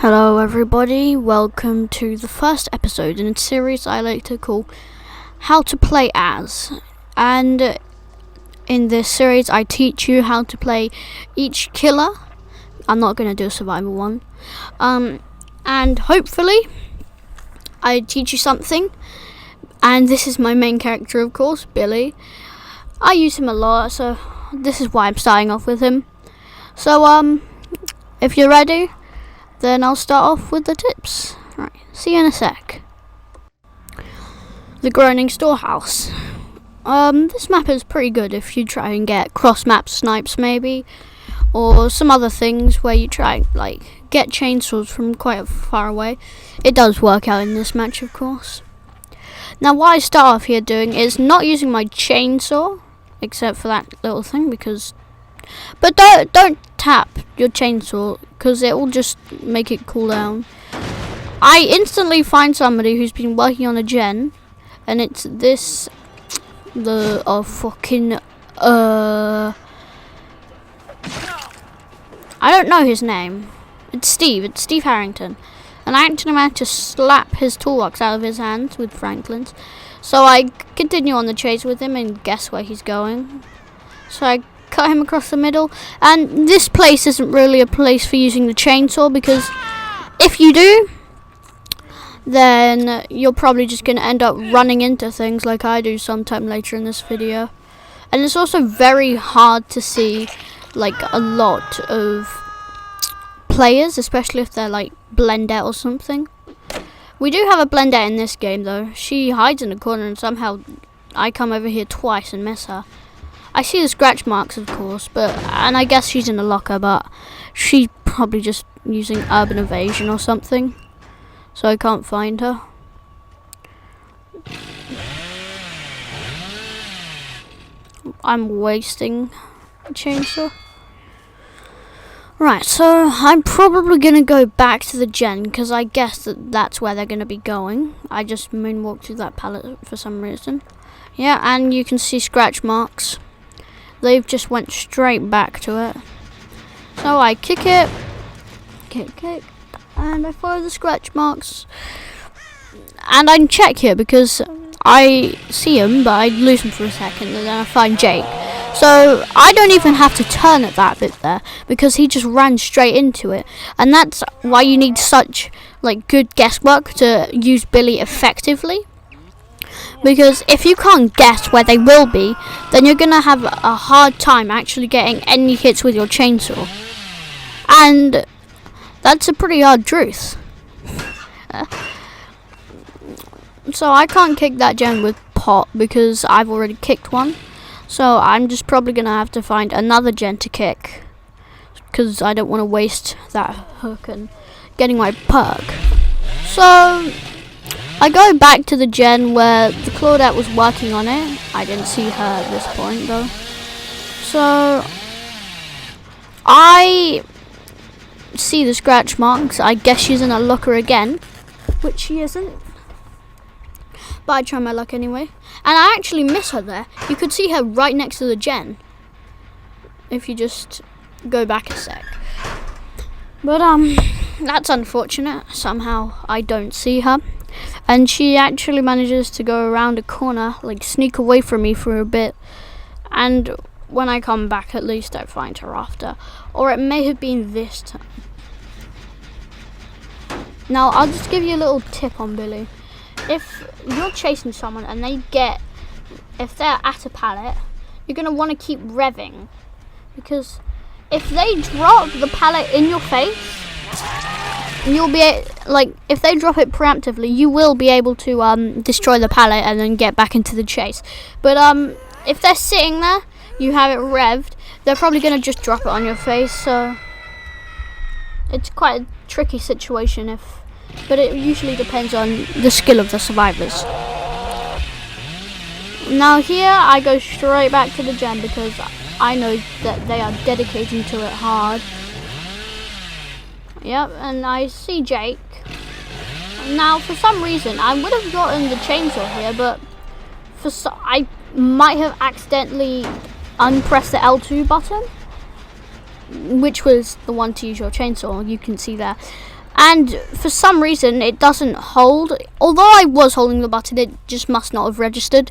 Hello everybody, welcome to the first episode in a series I like to call How to Play As. And in this series I teach you how to play each killer. I'm not going to do a survival one. And hopefully I teach you something. And this is my main character, of course, Billy. I use him a lot, so this is why I'm starting off with him. So if you're ready, then I'll start off with the tips. Right, see you in a sec. The Groaning Storehouse. This map is pretty good if you try and get cross-map snipes maybe, or some other things where you try like get chainsaws from quite far away. It does work out in this match, of course. Now what I start off here doing is not using my chainsaw, except for that little thing, but don't tap your chainsaw because it will just make it cool down. I instantly find somebody who's been working on a gen, and it's this I don't know his name. It's Steve Harrington. And I actually managed to slap his toolbox out of his hands with Franklin's. So I continue on the chase with him and guess where he's going. So I cut him across the middle, and this place isn't really a place for using the chainsaw, because if you do, then you're probably just going to end up running into things like I do sometime later in this video. And it's also very hard to see like a lot of players, especially if they're like blended or something. We do have a blended in this game though. She hides in the corner and somehow I come over here twice and miss her. I see the scratch marks, of course, and I guess she's in a locker, but she's probably just using urban evasion or something, so I can't find her. I'm wasting a chainsaw. Right, so I'm probably going to go back to the gen, because I guess that's where they're going to be going. I just moonwalked through that pallet for some reason. Yeah, and you can see scratch marks. They've just went straight back to it. So I kick it, kick, and I follow the scratch marks. And I can check here because I see him, but I lose him for a second, and then I find Jake. So I don't even have to turn at that bit there because he just ran straight into it. And that's why you need such like good guesswork to use Billy effectively. Because if you can't guess where they will be, then you're going to have a hard time actually getting any hits with your chainsaw. And that's a pretty hard truth. So I can't kick that gen with pot because I've already kicked one. So I'm just probably going to have to find another gen to kick, because I don't want to waste that hook and getting my perk. So I go back to the gen where the Claudette was working on it. I didn't see her at this point though. So I see the scratch marks. I guess she's in a locker again, which she isn't. But I try my luck anyway. And I actually miss her there. You could see her right next to the gen if you just go back a sec. But that's unfortunate. Somehow I don't see her. And she actually manages to go around a corner, like sneak away from me for a bit. And when I come back, at least I find her after. Or it may have been this time. Now, I'll just give you a little tip on Billy. If you're chasing someone and if they're at a pallet, you're going to want to keep revving. Because if they drop the pallet in your face, you'll be if they drop it preemptively, you will be able to destroy the pallet and then get back into the chase. But if they're sitting there, you have it revved, they're probably going to just drop it on your face. So it's quite a tricky situation, but it usually depends on the skill of the survivors. Now here I go straight back to the gen because I know that they are dedicating to it hard. Yep, and I see Jake. Now for some reason I would have gotten the chainsaw here, but I might have accidentally unpressed the L2 button, which was the one to use your chainsaw. You can see there. And for some reason, it doesn't hold. Although I was holding the button, it just must not have registered.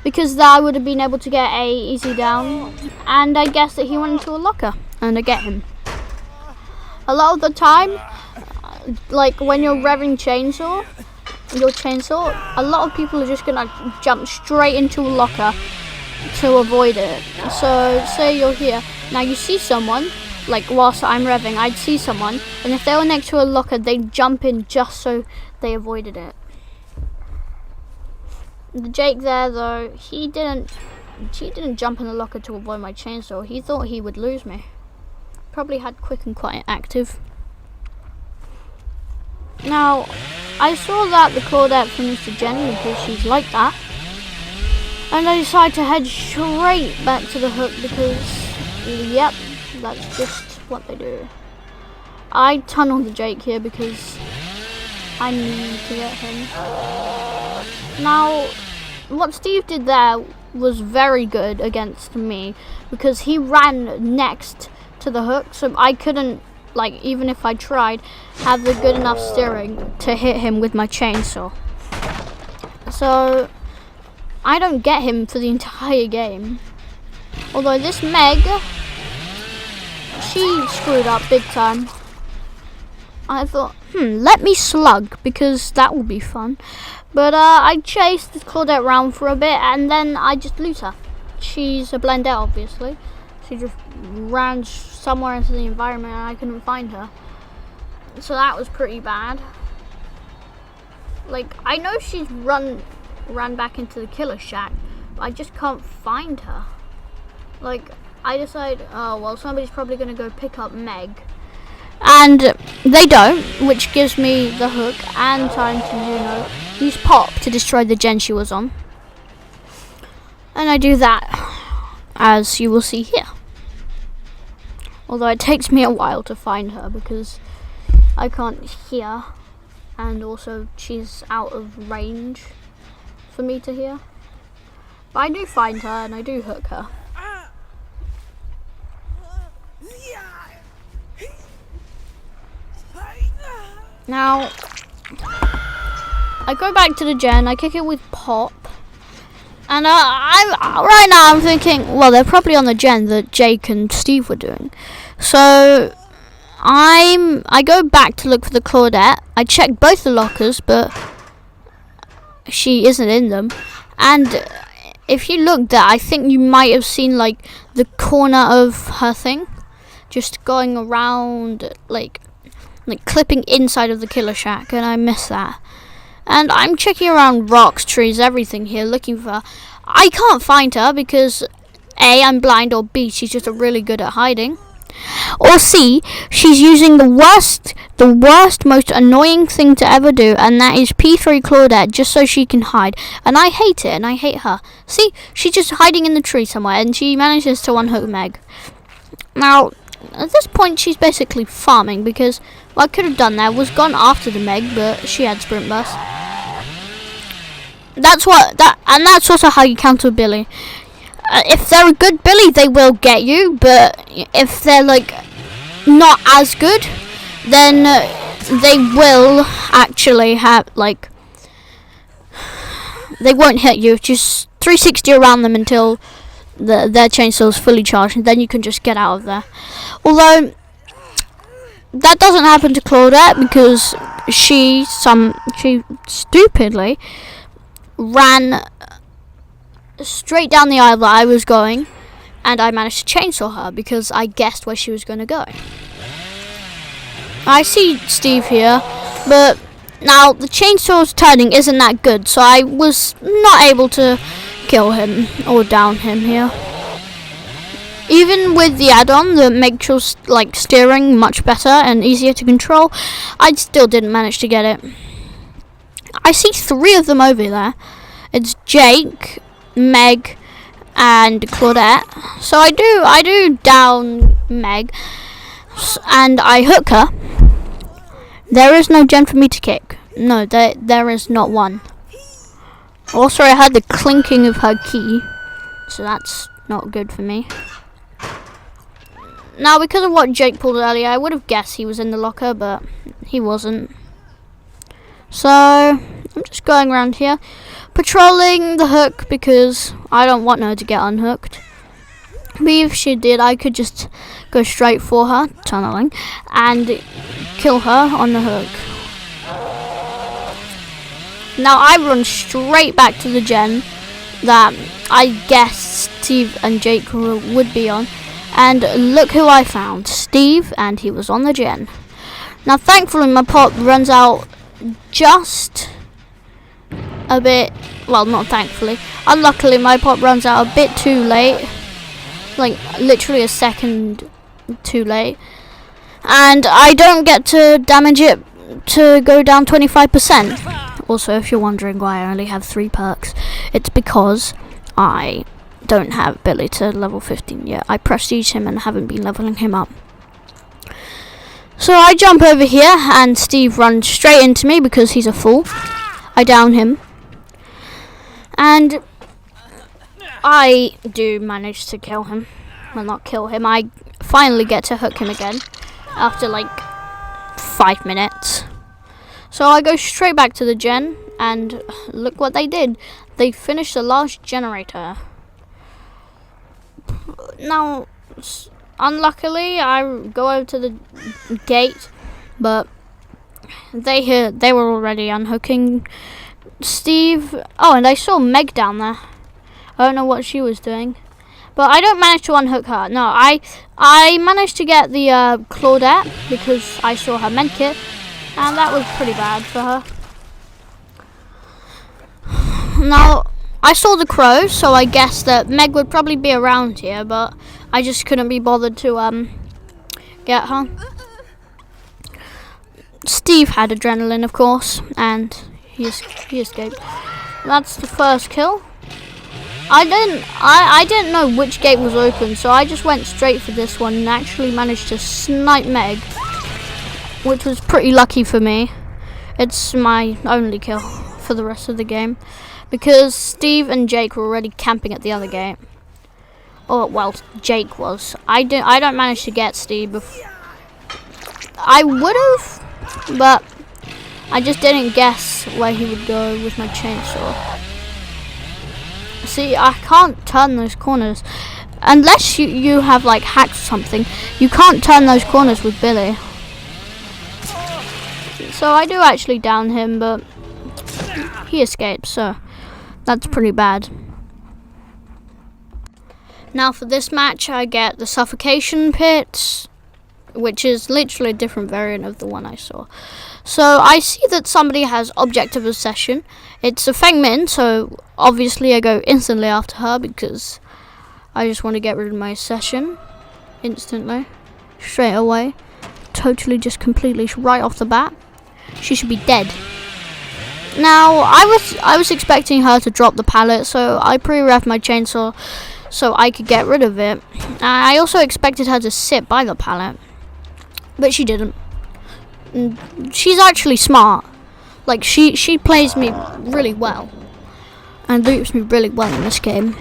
Because I would have been able to get a easy down. And I guess that he went into a locker. And I get him. A lot of the time, like when you're revving your chainsaw, a lot of people are just going to jump straight into a locker to avoid it. So say you're here. Now you see someone. Like whilst I'm revving, I'd see someone, and if they were next to a locker, they'd jump in just so they avoided it. The Jake there, though, he didn't jump in the locker to avoid my chainsaw. He thought he would lose me. Probably had quick and quiet active. Now, I saw that the Claudette from Mr. Jen, because she's like that, and I decided to head straight back to the hook because, yep. That's just what they do. I tunneled the Jake here because I need to get him. Now, what Steve did there was very good against me because he ran next to the hook, so I couldn't, like, even if I tried, have the good enough steering to hit him with my chainsaw. So, I don't get him for the entire game. Although this Meg, she screwed up big time. I thought, let me slug, because that will be fun. But I chased the Claudette around for a bit, and then I just lose her. She's a blendette, obviously. She just ran somewhere into the environment, and I couldn't find her. So that was pretty bad. Like, I know she's ran back into the killer shack, but I just can't find her. Like, I decide, oh, well, somebody's probably going to go pick up Meg. And they don't, which gives me the hook and time to, use Pop to destroy the gen she was on. And I do that, as you will see here. Although it takes me a while to find her because I can't hear. And also, she's out of range for me to hear. But I do find her and I do hook her. Now, I go back to the gen, I kick it with Pop, and right now I'm thinking, well, they're probably on the gen that Jake and Steve were doing. So, I go back to look for the Claudette, I check both the lockers, but she isn't in them, and if you look there, I think you might have seen, like, the corner of her thing, just going around, like clipping inside of the killer shack, and I miss that. And I'm checking around rocks, trees, everything here, looking for her. I can't find her because A, I'm blind, or B, she's just really good at hiding. Or C, she's using the worst, most annoying thing to ever do, and that is P3 Claudette, just so she can hide. And I hate it, and I hate her. See, she's just hiding in the tree somewhere, and she manages to unhook Meg. Now, at this point, she's basically farming because what I could have done there was gone after the Meg, but she had sprint burst. That's also how you counter Billy. If they're a good Billy, they will get you, but if they're like not as good, then they will actually have like they won't hit you. Just 360 around them until their chainsaw is fully charged, and then you can just get out of there. Although that doesn't happen to Claudette because she stupidly ran straight down the aisle that I was going, and I managed to chainsaw her because I guessed where she was going to go. I see Steve here, but now the chainsaw's turning isn't that good, so I was not able to kill him or down him here. Even with the add-on that makes your steering much better and easier to control, I still didn't manage to get it. I see 3 of them over there. It's Jake, Meg, and Claudette. So I do down Meg, and I hook her. There is no gem for me to kick. No, there is not one. Also, I heard the clinking of her key, so that's not good for me. Now, because of what Jake pulled earlier, I would have guessed he was in the locker, but he wasn't. So I'm just going around here, patrolling the hook because I don't want her to get unhooked. But if she did, I could just go straight for her, tunneling, and kill her on the hook. Now I run straight back to the gen that I guess Steve and Jake would be on. And look who I found, Steve, and he was on the gen. Now thankfully my pop runs out just a bit, well, not thankfully, unluckily my pop runs out a bit too late, like literally a second too late, and I don't get to damage it to go down 25%. Also, if you're wondering why I only have 3 perks, it's because I don't have Billy to level 15 yet. I prestige him and haven't been leveling him up. So I jump over here and Steve runs straight into me because he's a fool. I down him. And I do manage to kill him. Well, not kill him. I finally get to hook him again after like 5 minutes. So I go straight back to the gen and look what they did. They finished the last generator. Now, unluckily, I go over to the gate, but they were already unhooking Steve. Oh, and I saw Meg down there. I don't know what she was doing, but I don't manage to unhook her. No, I managed to get the Claudette because I saw her medkit, and that was pretty bad for her. Now, I saw the crow, so I guessed that Meg would probably be around here, but I just couldn't be bothered to get her. Steve had adrenaline, of course, and he escaped. That's the first kill. I didn't know which gate was open, so I just went straight for this one and actually managed to snipe Meg, which was pretty lucky for me. It's my only kill for the rest of the game, because Steve and Jake were already camping at the other gate. Oh, well, Jake was. I don't manage to get Steve. I would have, but I just didn't guess where he would go with my chainsaw. See, I can't turn those corners. Unless you have, like, hacks or something, you can't turn those corners with Billy. So I do actually down him, but he escaped, so that's pretty bad. Now for this match, I get the suffocation pit, which is literally a different variant of the one I saw. So I see that somebody has object of obsession. It's a Feng Min, so obviously I go instantly after her because I just want to get rid of my obsession instantly, straight away, totally just completely right off the bat. She should be dead. Now I was expecting her to drop the pallet, so I pre-revved my chainsaw so I could get rid of it. I also expected her to sit by the pallet, but she didn't. She's actually smart. Like, she plays me really well and loops me really well in this game.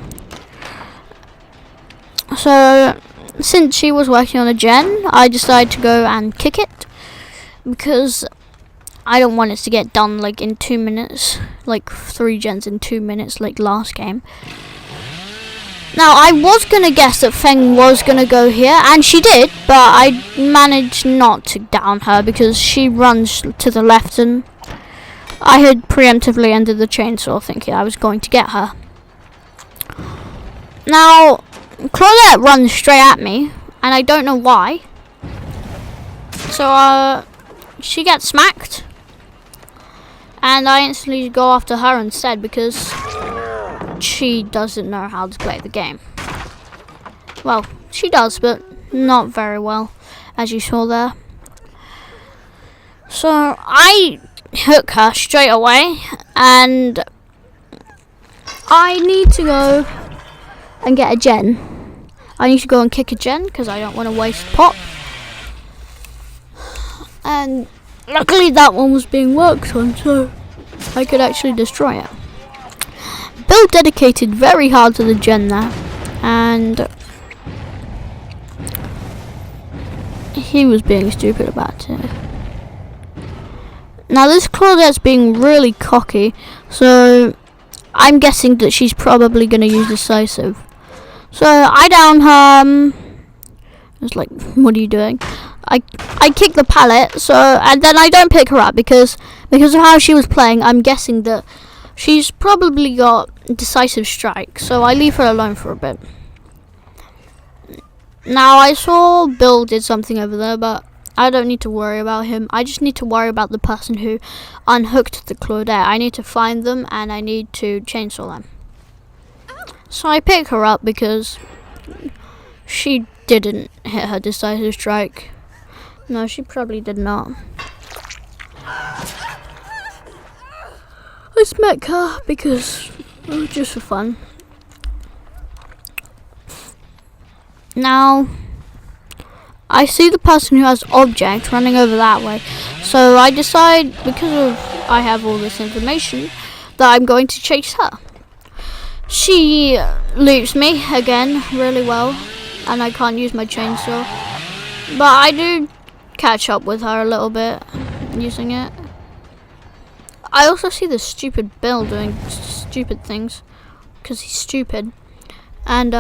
So since she was working on a gen, I decided to go and kick it because I don't want it to get done like in 2 minutes, like 3 gens in 2 minutes like last game. Now I was gonna guess that Feng was gonna go here, and she did, but I managed not to down her because she runs to the left, and I had preemptively ended the chainsaw thinking I was going to get her. Now Claudette runs straight at me, and I don't know why. So she gets smacked, and I instantly go after her instead because she doesn't know how to play the game. Well, she does, but not very well, as you saw there. So I hook her straight away, and I need to go and get a gen. I need to go and kick a gen because I don't want to waste pop. And luckily that one was being worked on, so I could actually destroy it. Bill dedicated very hard to the gen there, and he was being stupid about it. Now this Claudette's being really cocky, so I'm guessing that she's probably going to use decisive. So I down her. It's like, what are you doing? I kick the pallet, and then I don't pick her up because of how she was playing. I'm guessing that she's probably got decisive strike, so I leave her alone for a bit. Now I saw Bill did something over there, but I don't need to worry about him. I just need to worry about the person who unhooked the Claudette. I need to find them and I need to chainsaw them. So I pick her up because she didn't hit her decisive strike. No, she probably did not. I smack her because just for fun. Now I see the person who has object running over that way, so I decide, because I have all this information, that I'm going to chase her. She loops me again really well, and I can't use my chainsaw, but I do catch up with her a little bit using it. I also see this stupid Bill doing stupid things because he's stupid, and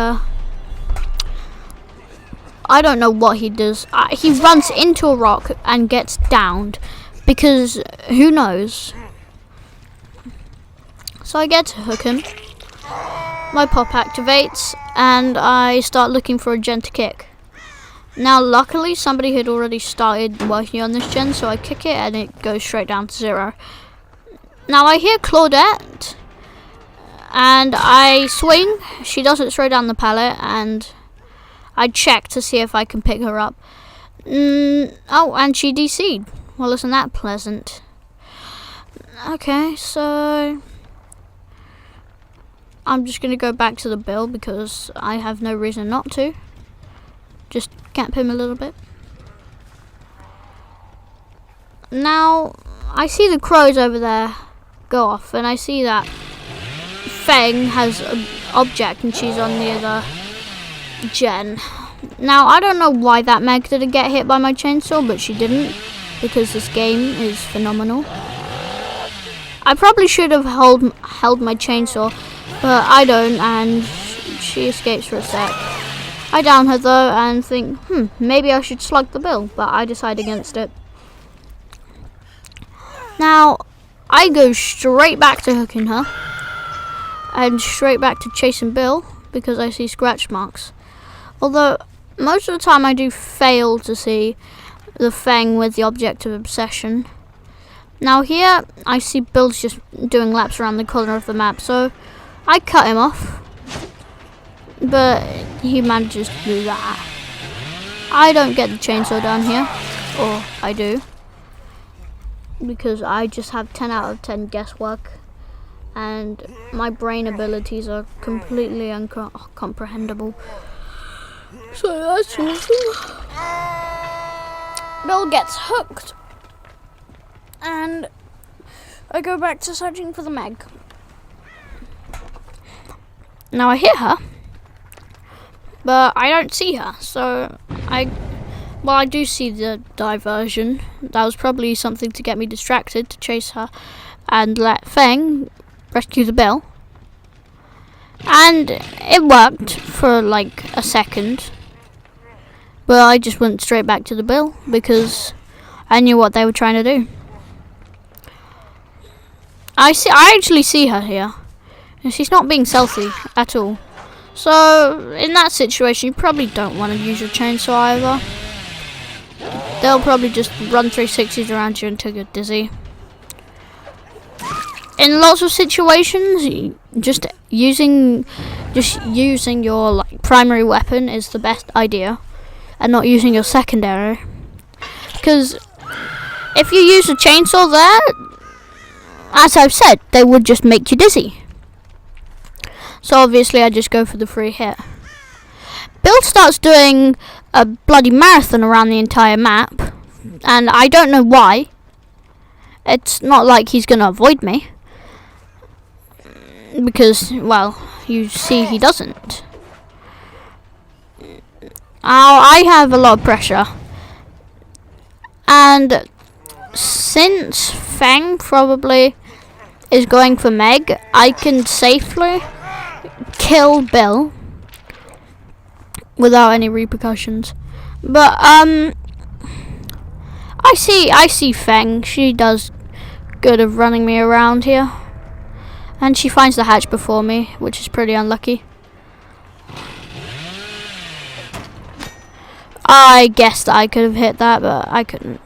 I don't know what he does. He runs into a rock and gets downed because who knows. So I get to hook him. My pop activates and I start looking for a gen to kick. Now luckily somebody had already started working on this gen, so I kick it and it goes straight down to 0. Now I hear Claudette and I swing. She doesn't throw down the pallet and I check to see if I can pick her up. Oh, and she DC'd. Well, isn't that pleasant? Okay, so I'm just going to go back to the Bill because I have no reason not to. Just cap him a little bit. Now, I see the crows over there go off, and I see that Feng has an object and she's on the other gen. Now I don't know why that Meg didn't get hit by my chainsaw, but she didn't, because this game is phenomenal. I probably should have held my chainsaw, but I don't, and she escapes for a sec. I down her though and think, maybe I should slug the Bill, but I decide against it. Now I go straight back to hooking her and straight back to chasing Bill because I see scratch marks. Although, most of the time I do fail to see the Feng with the object of obsession. Now here, I see Bill's just doing laps around the corner of the map, so I cut him off. But he manages to do that. I don't get the chainsaw down here, or I do, because I just have 10 out of 10 guesswork, and my brain abilities are completely incomprehensible. So that's awesome. Bill gets hooked, and I go back to searching for the Meg. Now I hit her, but I don't see her, so I do see the diversion. That was probably something to get me distracted, to chase her and let Feng rescue the Bill. And it worked for like a second, but I just went straight back to the Bill because I knew what they were trying to do. I actually see her here, and she's not being stealthy at all. So in that situation, you probably don't want to use your chainsaw either. They'll probably just run 360s around you until you're dizzy. In lots of situations, just using your like primary weapon is the best idea, and not using your secondary. Because if you use a chainsaw there, as I've said, they would just make you dizzy. So obviously I just go for the free hit. Bill starts doing a bloody marathon around the entire map, and I don't know why. It's not like he's gonna avoid me, because, well, you see he doesn't. I have a lot of pressure, and since Fang probably is going for Meg, I can safely kill Bill without any repercussions. But I see Fang. She does good of running me around here, and she finds the hatch before me, which is pretty unlucky. I guessed that I could have hit that, but I couldn't.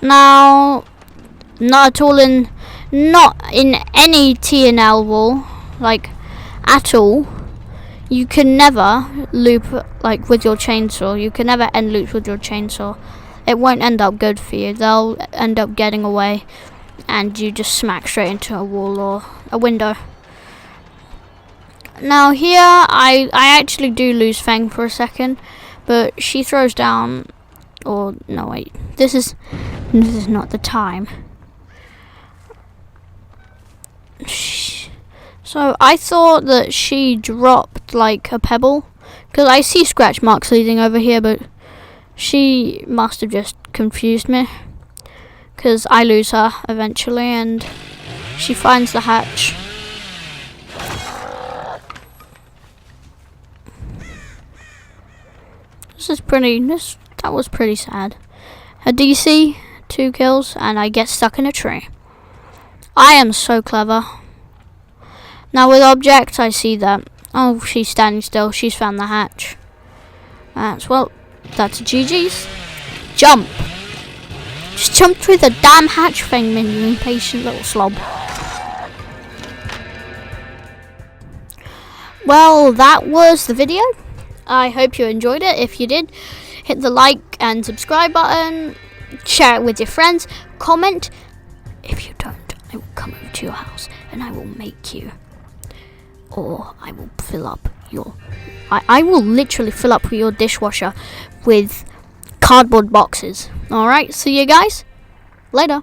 Now, not in any T&L wall, like at all, you can never loop like with your chainsaw. You can never end loops with your chainsaw. It won't end up good for you. They'll end up getting away, and you just smack straight into a wall or a window. Now here, I actually do lose Fang for a second, but she throws down. Or no, wait. This is not the time. So I thought that she dropped like a pebble, because I see scratch marks leading over here, but she must have just confused me, because I lose her eventually, and she finds the hatch. That was pretty sad. A DC, 2 kills, and I get stuck in a tree. I am so clever. Now with objects, I see that. Oh, she's standing still. She's found the hatch. That's a GG's. Jump. Just jump through the damn hatch thing, you impatient little slob. Well, that was the video. I hope you enjoyed it. If you did, hit the like and subscribe button. Share it with your friends. Comment. If you don't, I will come over to your house and I will make you. Or I will fill up your... I will literally fill up your dishwasher with cardboard boxes. Alright, see you guys later.